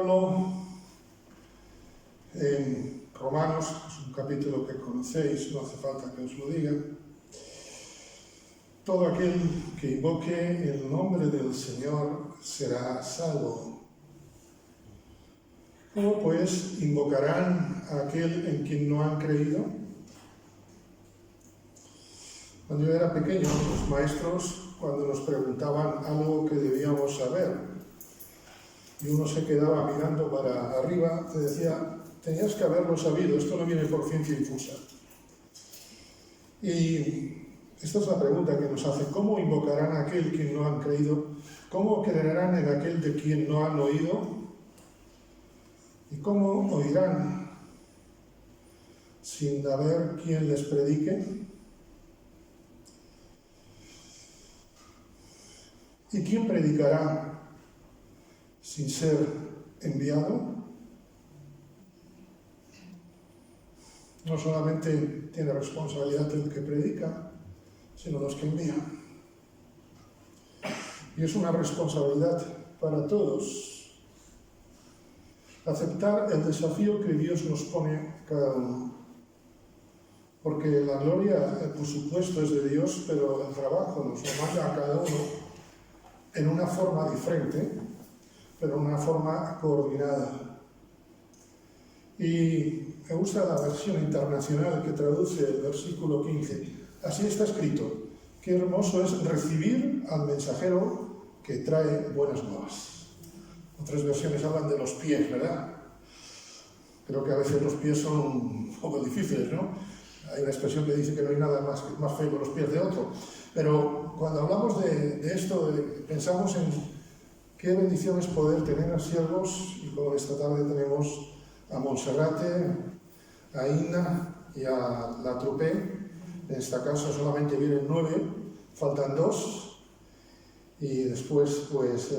Pablo en Romanos, es un capítulo que conocéis, no hace falta que os lo diga. Todo aquel que invoque el nombre del Señor será salvo. ¿Cómo pues invocarán a aquel en quien no han creído? Cuando yo era pequeño, los maestros, cuando nos preguntaban algo que debíamos saber, y uno se quedaba mirando para arriba, te decía, tenías que haberlo sabido, esto no viene por ciencia infusa. Y esta es la pregunta que nos hacen, ¿cómo invocarán a aquel que no han creído? ¿Cómo creerán en aquel de quien no han oído? ¿Y cómo oirán sin haber quien les predique? ¿Y quién predicará sin ser enviado? No solamente tiene responsabilidad el que predica, sino los que envían. Y es una responsabilidad para todos aceptar el desafío que Dios nos pone cada uno. Porque la gloria, por supuesto, es de Dios, pero el trabajo nos lo manda a cada uno en una forma diferente, pero en una forma coordinada. Y me gusta la versión internacional que traduce el versículo 15. Así está escrito, qué hermoso es recibir al mensajero que trae buenas nuevas. Otras versiones hablan de los pies, ¿verdad? Creo que a veces los pies son un poco difíciles, ¿no? Hay una expresión que dice que no hay nada más feo que los pies de otro. Pero cuando hablamos de esto, pensamos en qué bendición es poder tener a siervos, y como esta tarde tenemos a Monserrate, a Inna y a La Trupe. En esta casa solamente vienen 9, faltan 2, y después pues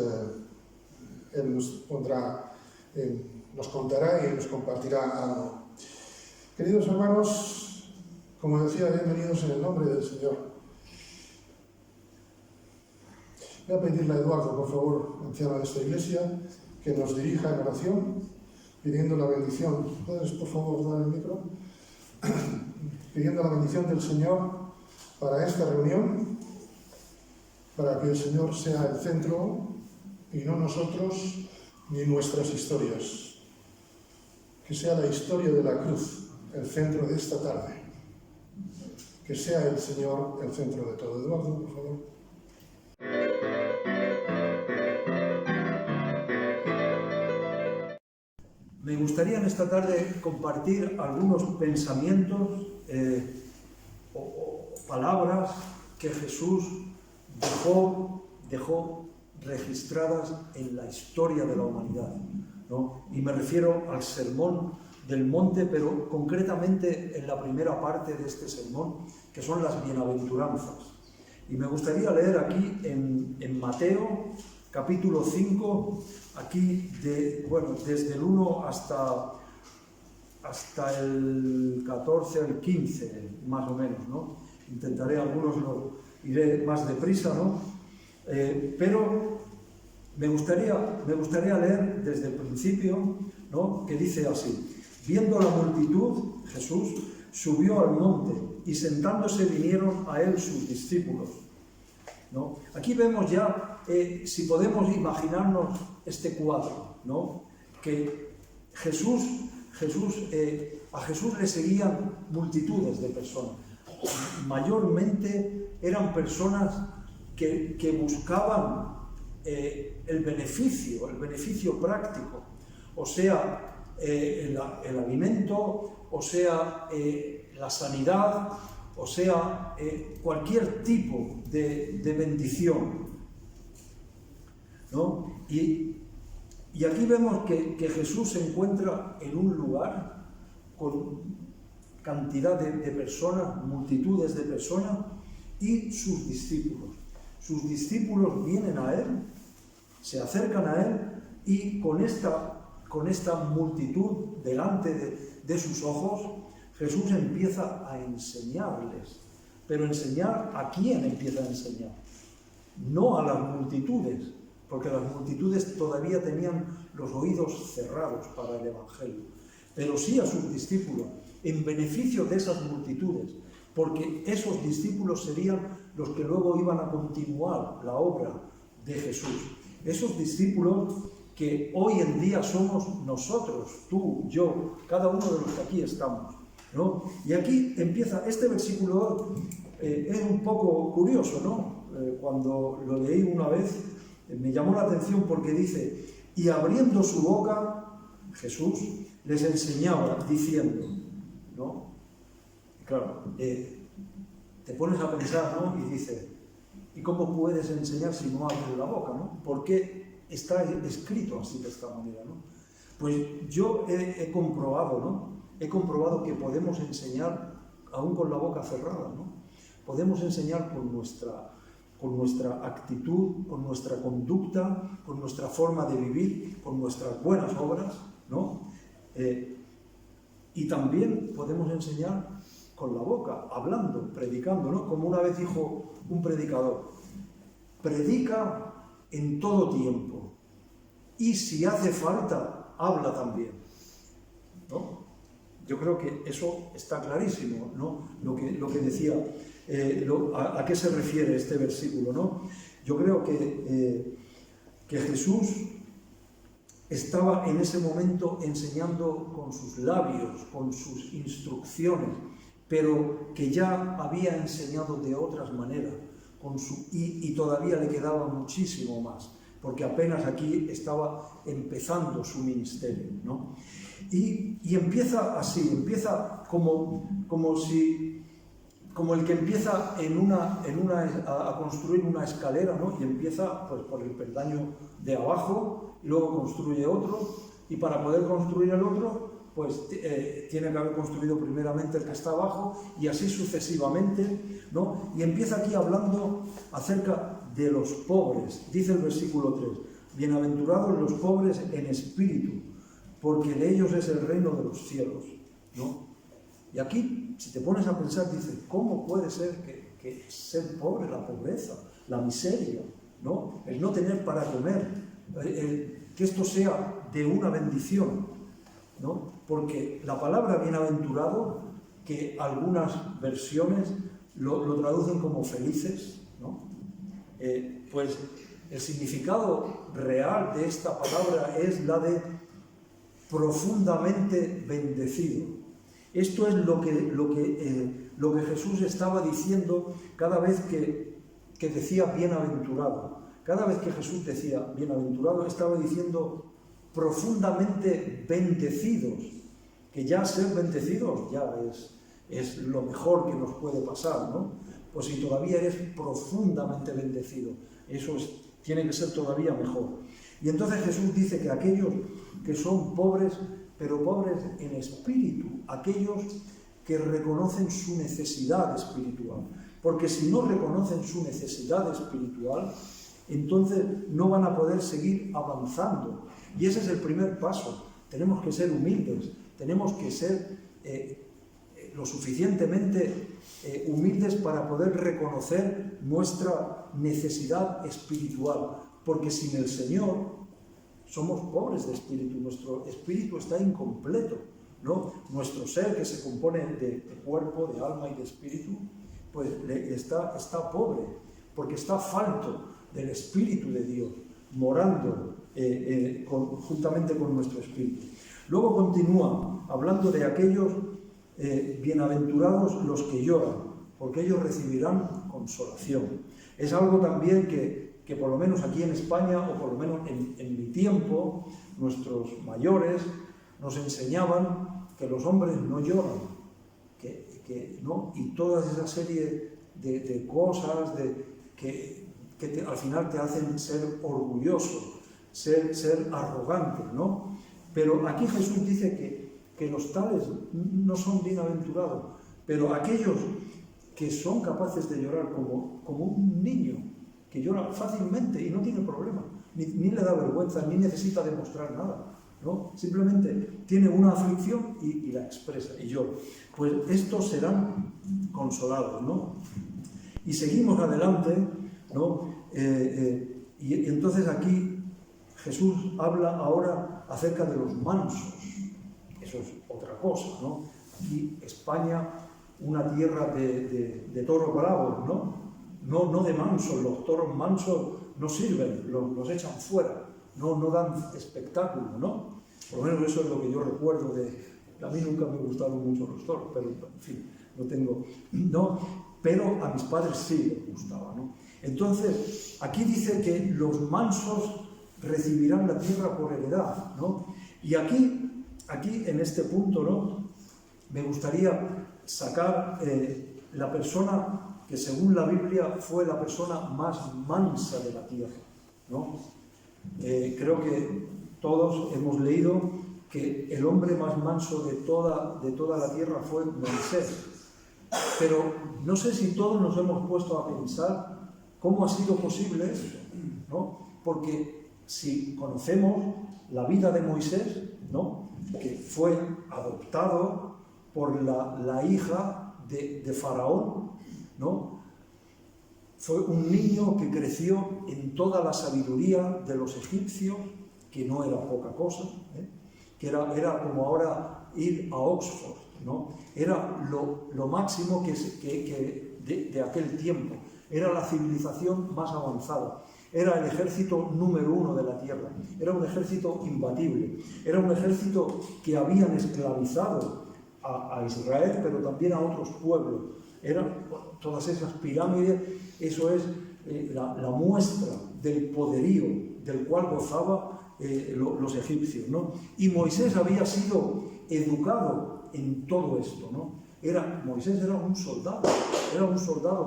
él nos contará y nos compartirá algo. Queridos hermanos, como decía, bienvenidos en el nombre del Señor. Voy a pedirle a Eduardo, por favor, anciano de esta iglesia, que nos dirija en oración, pidiendo la bendición. ¿Puedes, por favor, dar el micro? Pidiendo la bendición del Señor para esta reunión, para que el Señor sea el centro y no nosotros ni nuestras historias. Que sea la historia de la cruz el centro de esta tarde. Que sea el Señor el centro de todo. Eduardo, por favor. Me gustaría en esta tarde compartir algunos pensamientos o palabras que Jesús dejó registradas en la historia de la humanidad, ¿no? Y me refiero al Sermón del Monte, pero concretamente en la primera parte de este sermón, que son las bienaventuranzas. Y me gustaría leer aquí en Mateo, capítulo 5, aquí desde el 1 hasta el 14, el 15, más o menos, ¿no? Intentaré, algunos lo iré más deprisa, ¿no? Pero me gustaría leer desde el principio, ¿no? Que dice así: viendo la multitud, Jesús subió al monte y sentándose vinieron a él sus discípulos, ¿no? Aquí vemos ya, si podemos imaginarnos este cuadro, ¿no? Que a Jesús le seguían multitudes de personas. Mayormente eran personas que buscaban el beneficio práctico, o sea, el alimento, o sea, la sanidad, o sea, cualquier tipo de bendición, ¿no? Y aquí vemos que Jesús se encuentra en un lugar con cantidad de personas, multitudes de personas, y sus discípulos. Sus discípulos vienen a él, se acercan a él, y con esta multitud delante de sus ojos, Jesús empieza a enseñarles. Pero enseñar, ¿a quién empieza a enseñar? No a las multitudes, porque las multitudes todavía tenían los oídos cerrados para el Evangelio, pero sí a sus discípulos, en beneficio de esas multitudes, porque esos discípulos serían los que luego iban a continuar la obra de Jesús. Esos discípulos que hoy en día somos nosotros, tú, yo, cada uno de los que aquí estamos, ¿no? Y aquí empieza, este versículo es un poco curioso, ¿no? Cuando lo leí una vez, me llamó la atención porque dice, y abriendo su boca, Jesús les enseñaba diciendo, ¿no? Claro, te pones a pensar, ¿no? Y dices, ¿y cómo puedes enseñar si no abres la boca, ¿no? ¿Por qué está escrito así de esta manera, ¿no? Pues yo he comprobado, ¿no? He comprobado que podemos enseñar aún con la boca cerrada, ¿no? Podemos enseñar con nuestra actitud, con nuestra conducta, con nuestra forma de vivir, con nuestras buenas obras, ¿no? Y también podemos enseñar con la boca, hablando, predicando, ¿no? Como una vez dijo un predicador, predica en todo tiempo y si hace falta, habla también, ¿no? Yo creo que eso está clarísimo, ¿no? Lo que decía, a qué se refiere este versículo, ¿no? Yo creo que Jesús estaba en ese momento enseñando con sus labios, con sus instrucciones, pero que ya había enseñado de otras maneras, y todavía le quedaba muchísimo más, porque apenas aquí estaba empezando su ministerio, ¿no? Y empieza así, empieza como el que empieza a construir una escalera, ¿no? Y empieza pues, por el peldaño de abajo, y luego construye otro, y para poder construir el otro, pues tiene que haber construido primeramente el que está abajo, y así sucesivamente, ¿no? Y empieza aquí hablando acerca de los pobres, dice el versículo 3, bienaventurados los pobres en espíritu, porque de ellos es el reino de los cielos, ¿no? Y aquí, si te pones a pensar, dices, ¿cómo puede ser que ser pobre, la pobreza, la miseria, ¿no? El no tener para comer, que esto sea de una bendición, ¿no? Porque la palabra bienaventurado, que algunas versiones lo traducen como felices, ¿no? Pues el significado real de esta palabra es la de profundamente bendecido. Esto es lo que Jesús estaba diciendo cada vez que decía bienaventurado. Cada vez que Jesús decía bienaventurado, estaba diciendo profundamente bendecidos, que ya ser bendecidos ya es lo mejor que nos puede pasar, ¿no? Pues si todavía eres profundamente bendecido, eso tiene que ser todavía mejor. Y entonces Jesús dice que aquellos que son pobres, pero pobres en espíritu, aquellos que reconocen su necesidad espiritual, porque si no reconocen su necesidad espiritual, entonces no van a poder seguir avanzando. Y ese es el primer paso. Tenemos que ser humildes, tenemos que ser lo suficientemente humildes para poder reconocer nuestra necesidad espiritual, porque sin el Señor somos pobres de espíritu, nuestro espíritu está incompleto, ¿no? Nuestro ser, que se compone de cuerpo, de alma y de espíritu, pues está pobre, porque está falto del Espíritu de Dios, morando juntamente con nuestro espíritu. Luego continúa hablando de aquellos bienaventurados los que lloran, porque ellos recibirán consolación. Es algo también que por lo menos aquí en España, o por lo menos en mi tiempo, nuestros mayores nos enseñaban que los hombres no lloran, ¿no? Y toda esa serie de cosas que al final te hacen ser orgulloso, ser arrogante, ¿no? Pero aquí Jesús dice que los tales no son bienaventurados, pero aquellos que son capaces de llorar como un niño, que llora fácilmente y no tiene problema, ni le da vergüenza, ni necesita demostrar nada, ¿no? Simplemente tiene una aflicción y la expresa, y llora. Pues estos serán consolados, ¿no? Y seguimos adelante, ¿no? Y entonces aquí Jesús habla ahora acerca de los mansos. Eso es otra cosa, ¿no? Aquí España, una tierra de toros bravos, ¿no? No de mansos. Los toros mansos no sirven, los echan fuera, no dan espectáculo, ¿no? Por lo menos eso es lo que yo recuerdo a mí nunca me gustaron mucho los toros, pero en fin, no, pero a mis padres sí les gustaba, ¿no? Entonces, aquí dice que los mansos recibirán la tierra por heredad, ¿no? Y aquí en este punto, ¿no?, me gustaría sacar la persona que según la Biblia fue la persona más mansa de la tierra, ¿no? Creo que todos hemos leído que el hombre más manso de toda la tierra fue Moisés. Pero no sé si todos nos hemos puesto a pensar cómo ha sido posible eso, ¿no? Porque si conocemos la vida de Moisés, ¿no?, que fue adoptado por la hija de Faraón, ¿no? Fue un niño que creció en toda la sabiduría de los egipcios, que no era poca cosa, que era como ahora ir a Oxford, ¿no? Era lo máximo de aquel tiempo, era la civilización más avanzada, era el ejército número 1 de la tierra, era un ejército imbatible, era un ejército que habían esclavizado a Israel, pero también a otros pueblos. Eran todas esas pirámides, eso es la muestra del poderío del cual gozaban los egipcios, ¿no? Y Moisés había sido educado en todo esto, ¿no? Moisés era un soldado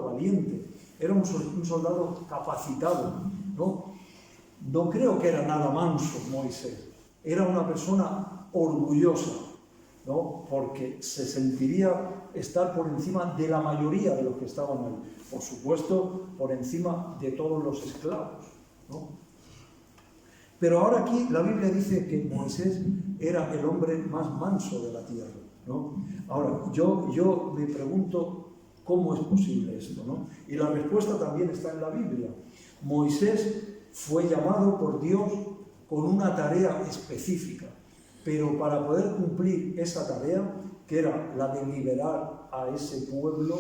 valiente, era un soldado capacitado, ¿no? No creo que era nada manso Moisés, era una persona orgullosa, ¿no? Porque se sentiría estar por encima de la mayoría de los que estaban ahí, por supuesto, por encima de todos los esclavos, ¿no? Pero ahora aquí la Biblia dice que Moisés era el hombre más manso de la tierra, ¿no? Ahora, yo me pregunto cómo es posible esto, ¿no? Y la respuesta también está en la Biblia. Moisés fue llamado por Dios con una tarea específica, pero para poder cumplir esa tarea, que era la de liberar a ese pueblo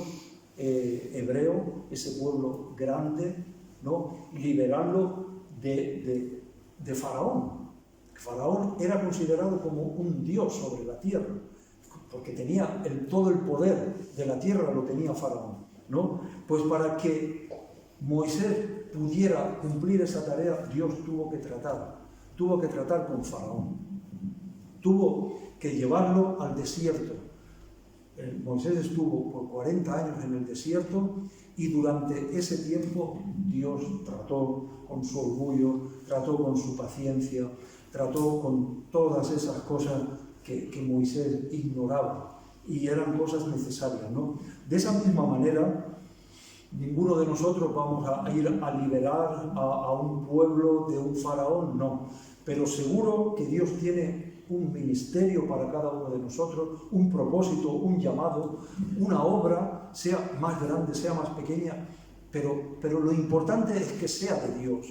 hebreo, ese pueblo grande, ¿no?, liberarlo de Faraón. Faraón era considerado como un dios sobre la tierra, porque tenía todo el poder de la tierra, lo tenía Faraón, ¿no? Pues para que Moisés pudiera cumplir esa tarea, Dios tuvo que tratar con Faraón, tuvo que llevarlo al desierto. Moisés estuvo por 40 años en el desierto y durante ese tiempo Dios trató con su orgullo, trató con su paciencia, trató con todas esas cosas que Moisés ignoraba y eran cosas necesarias, ¿no? De esa misma manera, ninguno de nosotros vamos a ir a liberar a un pueblo de un faraón, no, pero seguro que Dios tiene un ministerio para cada uno de nosotros, un propósito, un llamado, una obra, sea más grande, sea más pequeña, pero lo importante es que sea de Dios.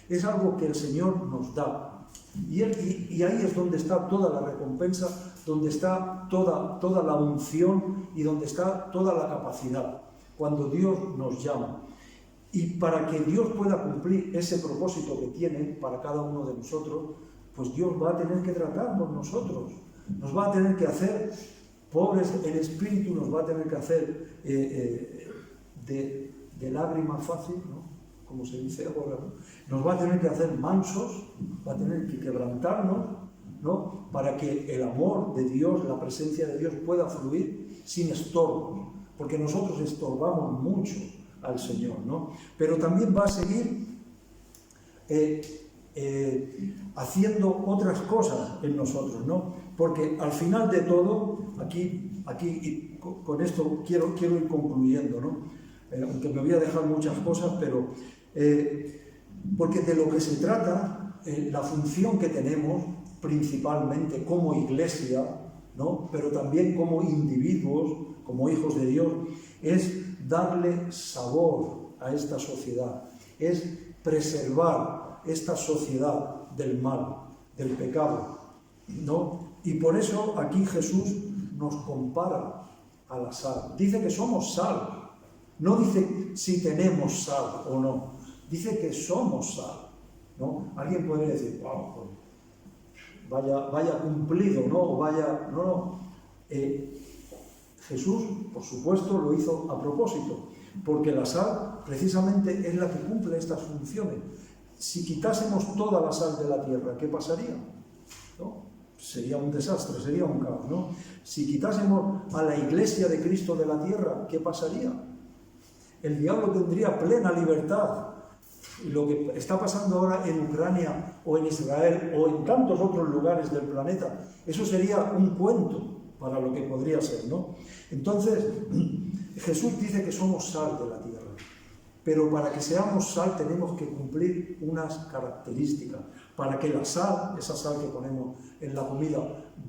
Es algo que el Señor nos da. Y ahí es donde está toda la recompensa, donde está toda la unción y donde está toda la capacidad, cuando Dios nos llama. Y para que Dios pueda cumplir ese propósito que tiene para cada uno de nosotros, pues Dios va a tener que tratar con nosotros, nos va a tener que hacer pobres en espíritu, nos va a tener que hacer de lágrima fácil, ¿no?, como se dice ahora, ¿no? Nos va a tener que hacer mansos, va a tener que quebrantarnos, ¿no?, para que el amor de Dios, la presencia de Dios pueda fluir sin estorbos, porque nosotros estorbamos mucho al Señor, ¿no? Pero también va a seguir haciendo otras cosas en nosotros, ¿no? Porque al final de todo, aquí y con esto quiero ir concluyendo, ¿no? Aunque me voy a dejar muchas cosas, pero porque de lo que se trata, la función que tenemos principalmente como iglesia, ¿no?, pero también como individuos, como hijos de Dios, es darle sabor a esta sociedad, es preservar esta sociedad del mal, del pecado, ¿no? Y por eso aquí Jesús nos compara a la sal. Dice que somos sal. No dice si tenemos sal o no. Dice que somos sal, ¿no? Alguien podría decir, wow, pues, vaya cumplido, ¿no? O vaya... No. Jesús, por supuesto, lo hizo a propósito, porque la sal precisamente es la que cumple estas funciones. Si quitásemos toda la sal de la tierra, ¿qué pasaría? ¿No? Sería un desastre, sería un caos, ¿no? Si quitásemos a la Iglesia de Cristo de la tierra, ¿qué pasaría? El diablo tendría plena libertad. Y lo que está pasando ahora en Ucrania o en Israel o en tantos otros lugares del planeta, eso sería un cuento para lo que podría ser, ¿no? Entonces, Jesús dice que somos sal de la tierra, pero para que seamos sal tenemos que cumplir unas características, para que la sal, esa sal que ponemos en la comida,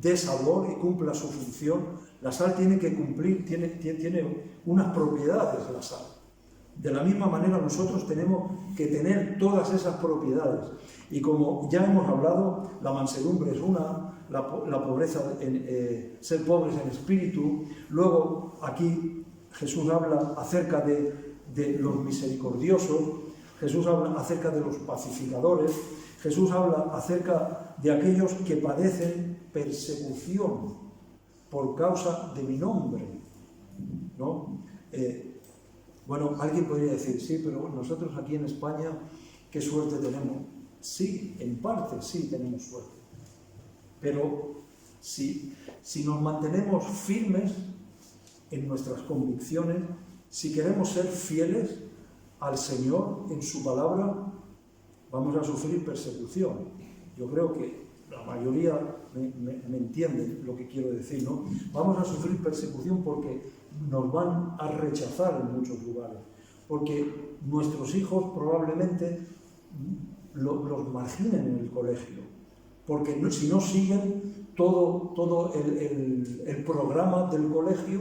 dé sabor y cumpla su función. La sal tiene que cumplir, tiene unas propiedades, la sal. De la misma manera nosotros tenemos que tener todas esas propiedades. Y como ya hemos hablado, la mansedumbre es una, la pobreza, ser pobres en espíritu. Luego aquí Jesús habla acerca de los misericordiosos, Jesús habla acerca de los pacificadores, Jesús habla acerca de aquellos que padecen persecución por causa de mi nombre, ¿no? Bueno, alguien podría decir, sí, pero nosotros aquí en España, ¿qué suerte tenemos? Sí, en parte sí tenemos suerte. Pero si nos mantenemos firmes en nuestras convicciones, si queremos ser fieles al Señor en su palabra, vamos a sufrir persecución. Yo creo que la mayoría me entiende lo que quiero decir, ¿no? Vamos a sufrir persecución porque nos van a rechazar en muchos lugares, porque nuestros hijos probablemente los marginen en el colegio, porque si no siguen todo el programa del colegio,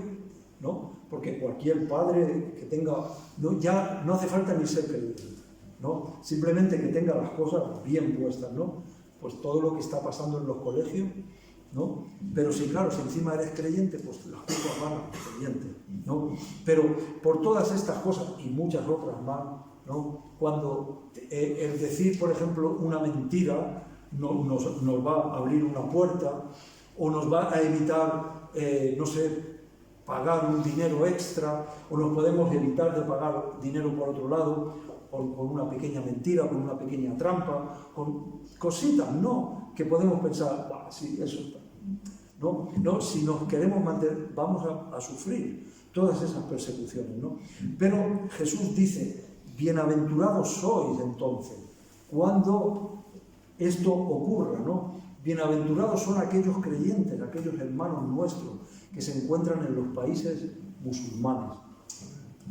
¿no? Porque cualquier padre que tenga, ya no hace falta ni ser creyente, ¿no? Simplemente que tenga las cosas bien puestas, ¿no? Pues todo lo que está pasando en los colegios, ¿no? Pero si, claro, si encima eres creyente, pues las cosas van a creyente, ¿no? Pero por todas estas cosas y muchas otras más, ¿no? Cuando el decir, por ejemplo, una mentira nos va a abrir una puerta o nos va a evitar, no sé, pagar un dinero extra, o nos podemos evitar de pagar dinero por otro lado, con una pequeña mentira, con una pequeña trampa, con cositas, no, que podemos pensar, sí, eso está. No, si nos queremos mantener, vamos a sufrir todas esas persecuciones, ¿no? Pero Jesús dice, bienaventurados sois entonces, cuando esto ocurra, ¿no? Bienaventurados son aquellos creyentes, aquellos hermanos nuestros que se encuentran en los países musulmanes,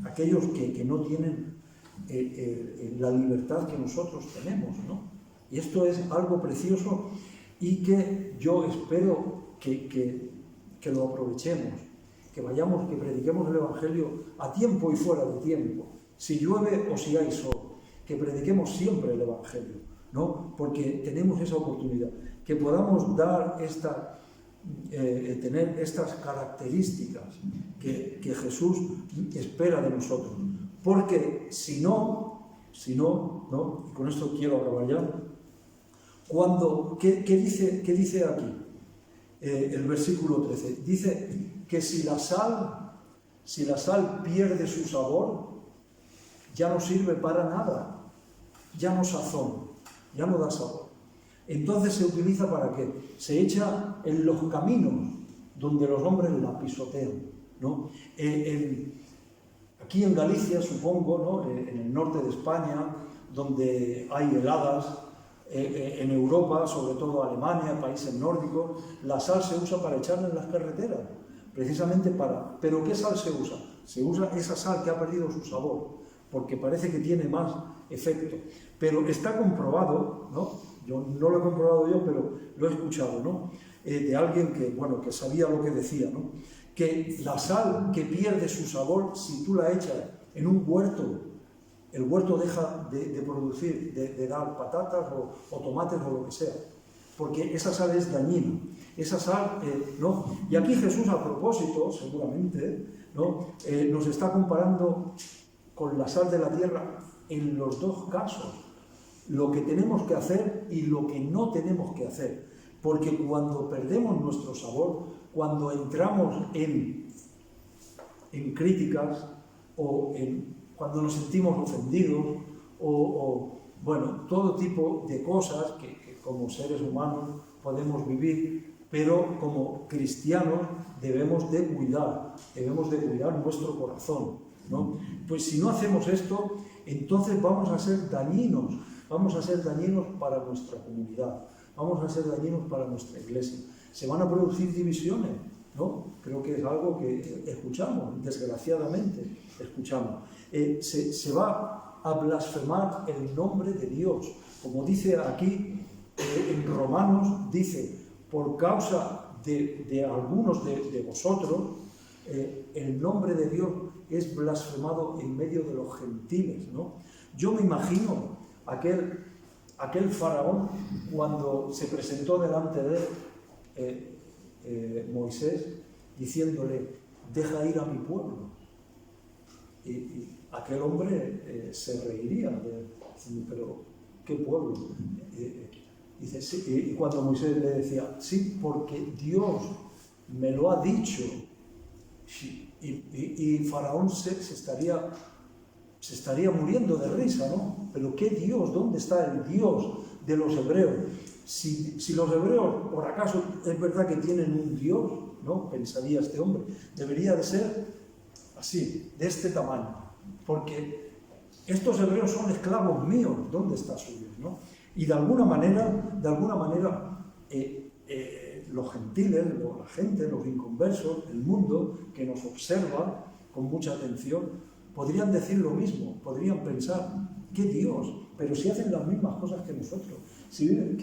aquellos que no tienen la libertad que nosotros tenemos, ¿no? Y esto es algo precioso y que yo espero que lo aprovechemos, que vayamos, que prediquemos el Evangelio a tiempo y fuera de tiempo, si llueve o si hay sol, que prediquemos siempre el Evangelio, ¿no? Porque tenemos esa oportunidad, que podamos dar tener estas características que Jesús espera de nosotros, porque si no, y con esto quiero acabar ya, ¿qué dice aquí? El versículo 13, dice que si la sal pierde su sabor, ya no sirve para nada, ya no sazona, ya no da sabor. Entonces se utiliza ¿para qué? Se echa en los caminos donde los hombres la pisotean, ¿no? Aquí en Galicia, supongo, ¿no? En el norte de España, donde hay heladas, en Europa, sobre todo Alemania, países nórdicos, la sal se usa para echarla en las carreteras, precisamente para... ¿Pero qué sal se usa? Se usa esa sal que ha perdido su sabor, porque parece que tiene más efecto. Pero está comprobado, ¿no? Yo no lo he comprobado yo, pero lo he escuchado, ¿no? De alguien que sabía lo que decía, ¿no? Que la sal que pierde su sabor, si tú la echas en un huerto el huerto deja de producir, de dar patatas o tomates o lo que sea, porque esa sal es dañina. Esa sal, ¿no? Y aquí Jesús, a propósito, seguramente, ¿no? Nos está comparando con la sal de la tierra en los dos casos, lo que tenemos que hacer y lo que no tenemos que hacer, porque cuando perdemos nuestro sabor, cuando entramos en críticas o cuando nos sentimos ofendidos bueno, todo tipo de cosas que como seres humanos podemos vivir, pero como cristianos debemos de cuidar nuestro corazón, ¿no? Pues si no hacemos esto, entonces vamos a ser dañinos para nuestra comunidad, vamos a ser dañinos para nuestra iglesia. Se van a producir divisiones, ¿no? Creo que es algo que escuchamos, desgraciadamente escuchamos. Se va a blasfemar el nombre de Dios, como dice aquí en Romanos, dice, por causa de algunos de vosotros, el nombre de Dios es blasfemado en medio de los gentiles, ¿no? Yo me imagino aquel faraón cuando se presentó delante de Moisés diciéndole, deja ir a mi pueblo. Y aquel hombre se reiría, pero ¿qué pueblo? Dice, sí, y cuando Moisés le decía, sí, porque Dios me lo ha dicho, y Faraón se estaría muriendo de risa, ¿no? Pero ¿qué Dios? ¿Dónde está el Dios de los hebreos? Si los hebreos, por acaso, es verdad que tienen un Dios, ¿no? Pensaría este hombre, debería de ser así, de este tamaño, porque estos hebreos son esclavos míos, ¿dónde está su Dios, no? Y de alguna manera, los gentiles, la gente, los inconversos, el mundo que nos observa con mucha atención, podrían decir lo mismo, podrían pensar, ¿qué Dios? Pero si hacen las mismas cosas que nosotros, si viven,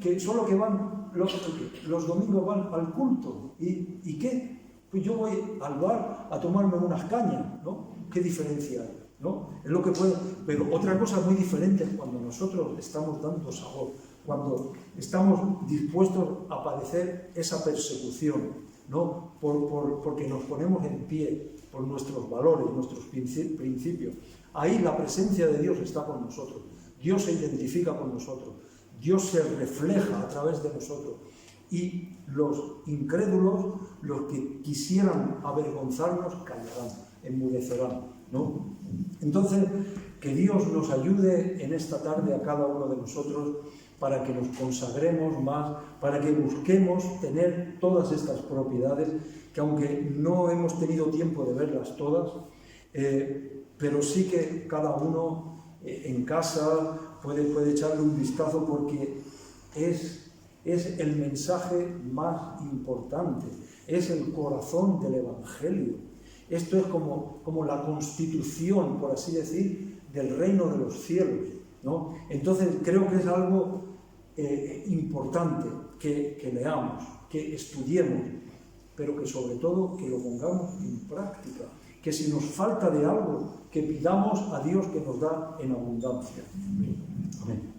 que solo que van, los domingos van al culto, ¿y qué? Pues yo voy al bar a tomarme unas cañas, ¿no? ¿Qué diferencia hay? ¿No? Es lo que puede, pero otra cosa muy diferente es cuando nosotros estamos dando sabor, cuando estamos dispuestos a padecer esa persecución, ¿no? Porque nos ponemos en pie por nuestros valores, nuestros principios. Ahí la presencia de Dios está con nosotros, Dios se identifica con nosotros, Dios se refleja a través de nosotros. Y los incrédulos, los que quisieran avergonzarnos, callarán, enmudecerán, ¿no? Entonces, que Dios nos ayude en esta tarde a cada uno de nosotros para que nos consagremos más, para que busquemos tener todas estas propiedades, que aunque no hemos tenido tiempo de verlas todas, pero sí que cada uno en casa puede echarle un vistazo, porque es el mensaje más importante, es el corazón del Evangelio. Esto es como la constitución, por así decir, del reino de los cielos, ¿no? Entonces creo que es algo importante que leamos, que estudiemos, pero que sobre todo que lo pongamos en práctica, que si nos falta de algo, que pidamos a Dios que nos da en abundancia. Amén.